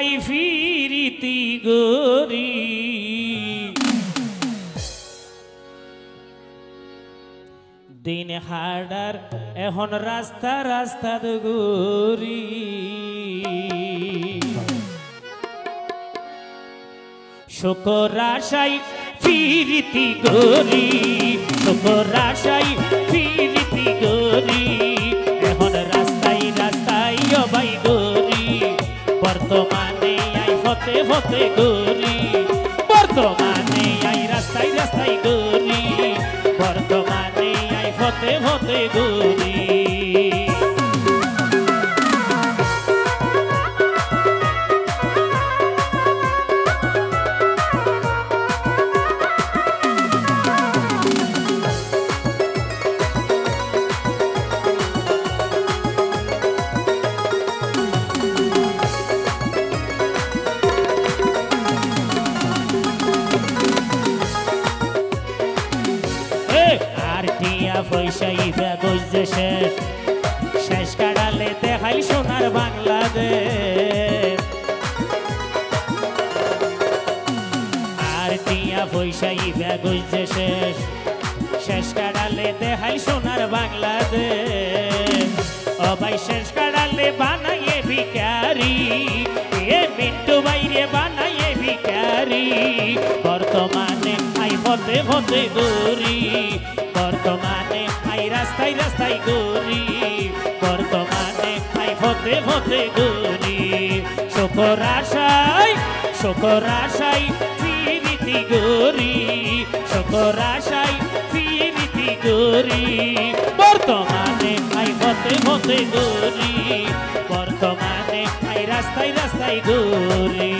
I ফিরিতি গরি দিন হাডার এখন রাস্তা রাস্তা গরি শুকর আশাই ফিরিতি গরি শুকর আশাই ফিরিতি গরি এখন রাস্তায় রাস্তায় অবাই গরি বর্তমানে আই ফতে ফতে গরি বর্তমানে আই রাস্তায় রাস্তায় গরি বর্তমানে আই ফতে ফতে গরি পয়সা ইবা গজে শেষ শেষ কাটালে দেখাই সোনার বাংলাদেশ আর টিয়া পয়সা ইবা গজে শেষ শেষ কাটালে দেখাই সোনার বাংলাদেশ ও ভাই শেষ কাটালে বানাইয়ে ভিখারি এ মিন্টু বাইরে বানাইয়ে ভিখারি বর্তমানে আই ফতে ফতে গরি বর্তমানে আই রাস্তায় রাস্তায় গরি বর্তমানে আই ফতে ফতে গরি শুকর আশাই ফিরিতি গরি শুকর আশাই ফিরিতি গরি বর্তমানে আই ফতে ফতে গরি বর্তমানে আই রাস্তায় রাস্তায় গরি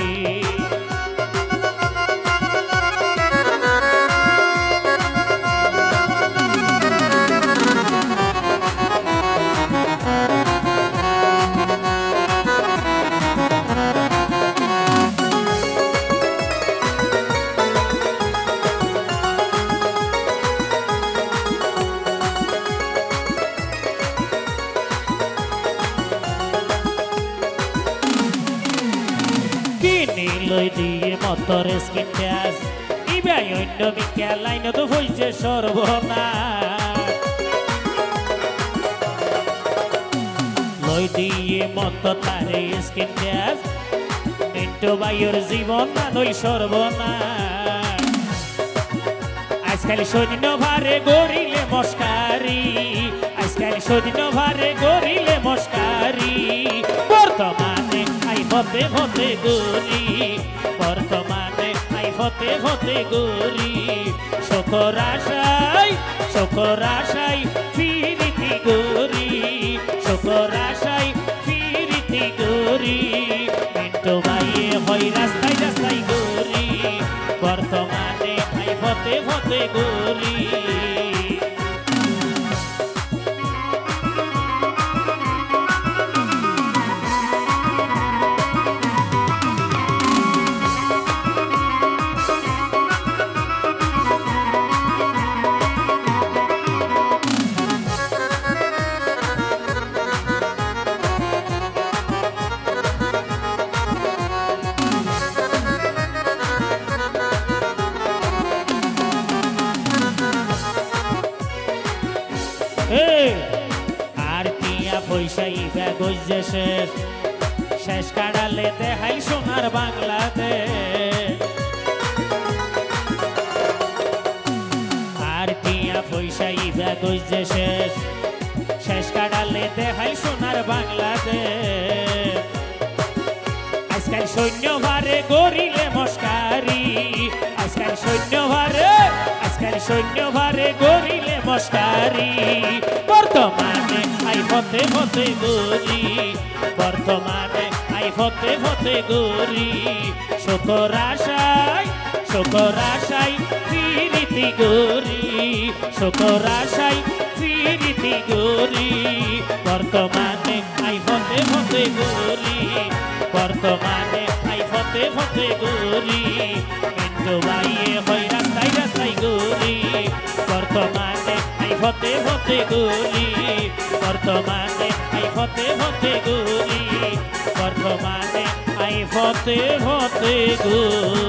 লই দিয়ে মতর স্কিন ট্যাস ইবাই অন্য মিকা লাইন তো হইছে সর্বনাশ লই দিয়ে মত তারে স্কিন ট্যাস মিন্টু বাইয়ের জীবন না নই সর্বনাশ আজকাল সৈন্য ভারে গড়িলে মস্কারি আজকাল সৈন্য ভারে গড়িলে মস্কারি বর্তমানে আই ফতে ফতে গরি বর্তমানে আই ফতে ফতে গরি শুকর আশাই ফিরিতি গরি শুকর আশাই ফিরিতি গরি মিন্টু ভাইয়ে হয় রাস্তায় রাস্তায় গরি বর্তমানে আই ফতে ফতে গরি আর টিয়া পয়সা ইবা গজে শেষ শেষ কাটালে দেখাই সোনার বাংলাদেশ আর টিয়া পয়সা ইবা গজে শেষ শেষ কাটালে দেখাই সোনার বাংলাদেশ আজকাল সৈন্য ভারে গড়িলে মস্কারি আজকাল সৈন্য ভারে গড়িলে মস্কারি বর্তমানে আই ফতে ফতে গরি বর্তমানে আই ফতে ফতে গরি শুকর আশাই ফিরিতি গরি শুকর আশাই ফিরিতি গরি বর্তমানে আই ফতে ফতে গরি বর্তমানে আই ফতে ফতে গরি মিন্টু বাইয়ে হয় রাস্তায় রাস্তায় গরি বর্তমানে আই ফতে ফতে গরি বর্তমানে আই ফতে ফতে গরি বর্তমানে আই ফতে ফতে গো